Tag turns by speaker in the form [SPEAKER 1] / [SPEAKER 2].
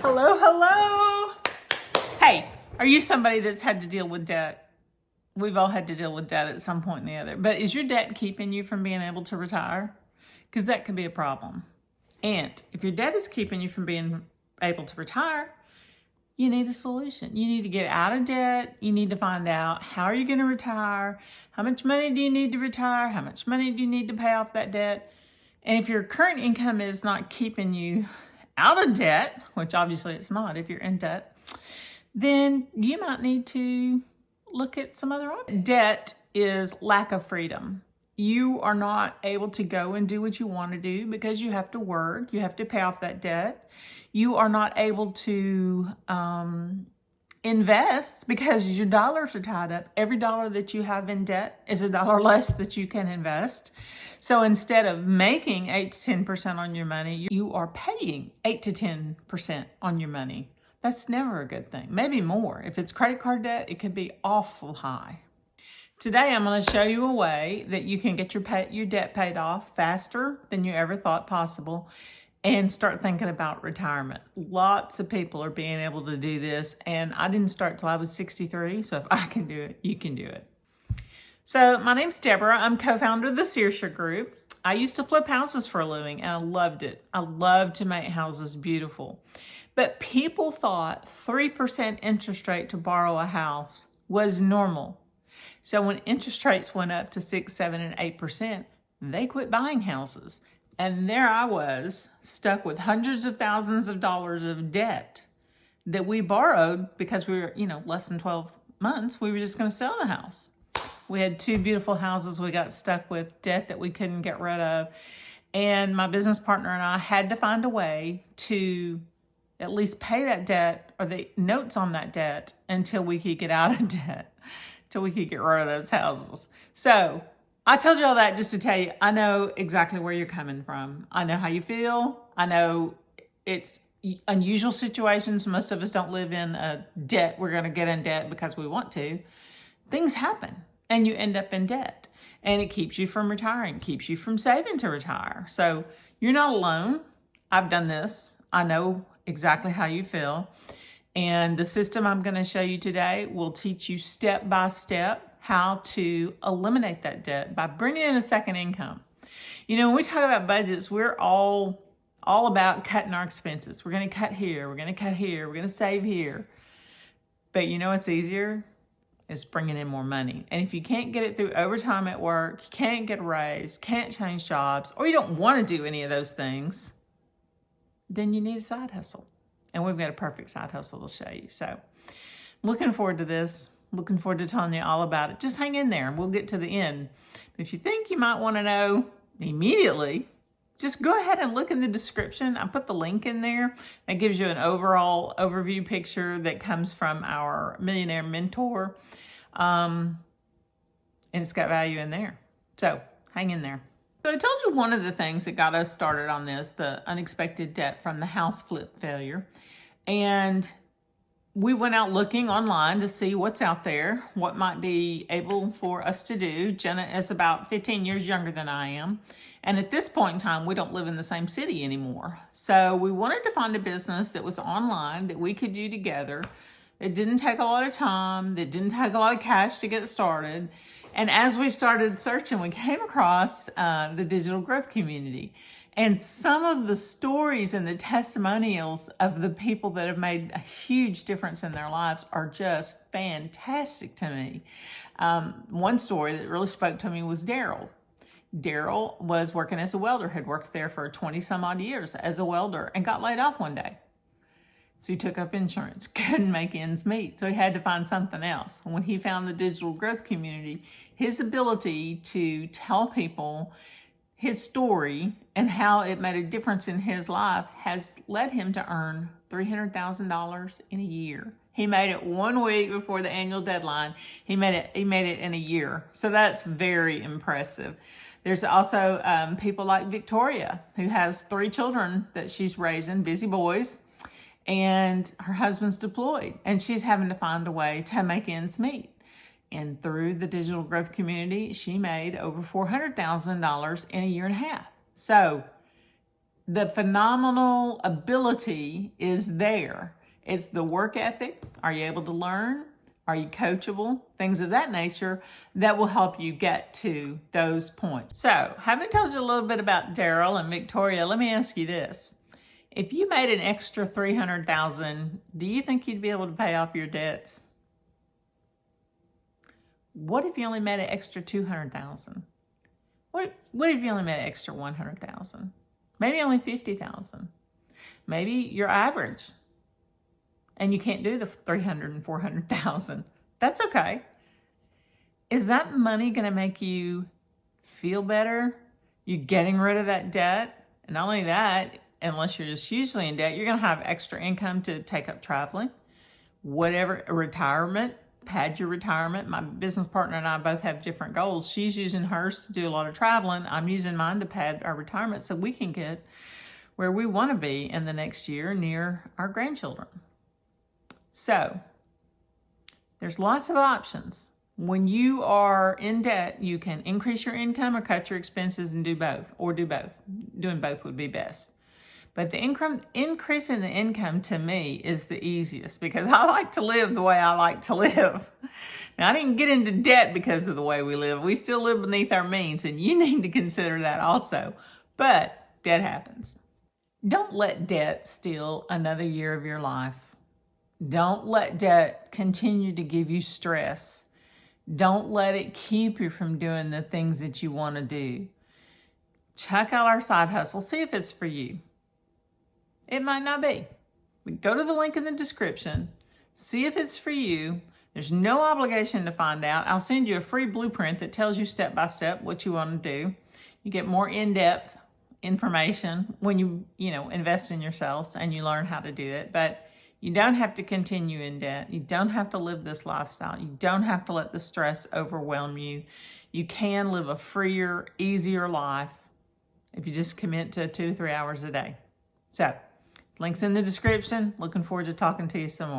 [SPEAKER 1] Hello, hello. Hey, are you somebody that's had to deal with debt? We've all had to deal with debt at some point or the other. But is your debt keeping you from being able to retire? Because that could be a problem. And if your debt is keeping you from being able to retire, you need a solution. You need to get out of debt. You need to find out, how are you going to retire? How much money do you need to retire? How much money do you need to pay off that debt? And if your current income is not keeping you out of debt, which obviously it's not if you're in debt, then you might need to look at some other options. Debt is lack of freedom. You are not able to go and do what you want to do because you have to work. You have to pay off that debt. You are not able to invest because your dollars are tied up. Every dollar that you have in debt is a dollar less that you can invest. So instead of making 8 to 10% on your money, you are paying 8 to 10% on your money. That's never a good thing. Maybe more. If it's credit card debt, it could be awful high. Today, I'm going to show you a way that you can get your debt paid off faster than you ever thought possible and start thinking about retirement. Lots of people are being able to do this, and I didn't start till I was 63, so if I can do it, you can do it. So my name's Deborah. I'm co-founder of the Siersha group. I used to flip houses for a living, and I loved it. I loved to make houses beautiful. But people thought 3% interest rate to borrow a house was normal. So when interest rates went up to 6, 7, and 8%, they quit buying houses. And there I was, stuck with hundreds of thousands of dollars of debt that we borrowed because we were, less than 12 months, we were just going to sell the house. We had 2 beautiful houses. We got stuck with debt that we couldn't get rid of. And my business partner and I had to find a way to at least pay that debt or the notes on that debt until we could get out of debt, till we could get rid of those houses. So I told you all that just to tell you, I know exactly where you're coming from. I know how you feel. I know it's unusual situations. Most of us don't live in a debt. We're going to get in debt because we want to. Things happen and you end up in debt, and it keeps you from retiring, keeps you from saving to retire. So you're not alone. I've done this. I know exactly how you feel. And the system I'm going to show you today will teach you step by step how to eliminate that debt by bringing in a second income. When we talk about budgets, we're all about cutting our expenses. We're going to cut here. We're going to cut here. We're going to save here. But what's easier? Is bringing in more money. And if you can't get it through overtime at work, you can't get a raise, can't change jobs, or you don't want to do any of those things, then you need a side hustle. And we've got a perfect side hustle to show you. So looking forward to this. Looking forward to telling you all about it. Just hang in there and we'll get to the end. If you think you might want to know immediately, just go ahead and look in the description. I put the link in there. That gives you an overall overview picture that comes from our millionaire mentor. And it's got value in there. So hang in there. So I told you one of the things that got us started on this, the unexpected debt from the house flip failure. And we went out looking online to see what's out there, what might be able for us to do. Jenna is about 15 years younger than I am. And at this point in time, we don't live in the same city anymore. So we wanted to find a business that was online that we could do together. It didn't take a lot of time. That didn't take a lot of cash to get started. And as we started searching, we came across the digital growth community. And some of the stories and the testimonials of the people that have made a huge difference in their lives are just fantastic to me. One story that really spoke to me was Daryl. Daryl was working as a welder, had worked there for 20 some odd years as a welder and got laid off one day. So he took up insurance, couldn't make ends meet, so he had to find something else. When he found the digital growth community, his ability to tell people his story and how it made a difference in his life has led him to earn $300,000 in a year. He made it 1 week before the annual deadline. He made it in a year. So that's very impressive. There's also people like Victoria, who has 3 children that she's raising, busy boys, and her husband's deployed, and she's having to find a way to make ends meet. And through the digital growth community, she made over $400,000 in a year and a half. So The phenomenal ability is there. It's the work ethic. Are you able to learn? Are you coachable? Things of that nature that will help you get to those points. So, having told you a little bit about Daryl and Victoria, let me ask you this. If you made an extra $300,000, do you think you'd be able to pay off your debts? What if you only made an extra $200,000? What if you only made an extra $100,000? Maybe only $50,000. Maybe you're average and you can't do the $300,000 and $400,000. That's okay. Is that money going to make you feel better? You're getting rid of that debt. And not only that, unless you're just hugely in debt, you're going to have extra income to take up traveling, whatever, retirement. Pad your retirement. My business partner and I both have different goals. She's using hers to do a lot of traveling. I'm using mine to pad our retirement so we can get where we want to be in the next year near our grandchildren. So there's lots of options. When you are in debt, you can increase your income or cut your expenses and do both, or do both. Doing both would be best. But the increase in the income to me is the easiest because I like to live the way I like to live. Now, I didn't get into debt because of the way we live. We still live beneath our means, and you need to consider that also. But debt happens. Don't let debt steal another year of your life. Don't let debt continue to give you stress. Don't let it keep you from doing the things that you want to do. Check out our side hustle. See if it's for you. It might not be. Go to the link in the description. See if it's for you. There's no obligation to find out. I'll send you a free blueprint that tells you step by step what you want to do. You get more in-depth information when you invest in yourselves and you learn how to do it. But you don't have to continue in debt. You don't have to live this lifestyle. You don't have to let the stress overwhelm you. You can live a freer, easier life if you just commit to 2 to 3 hours a day. So, links in the description. Looking forward to talking to you some more.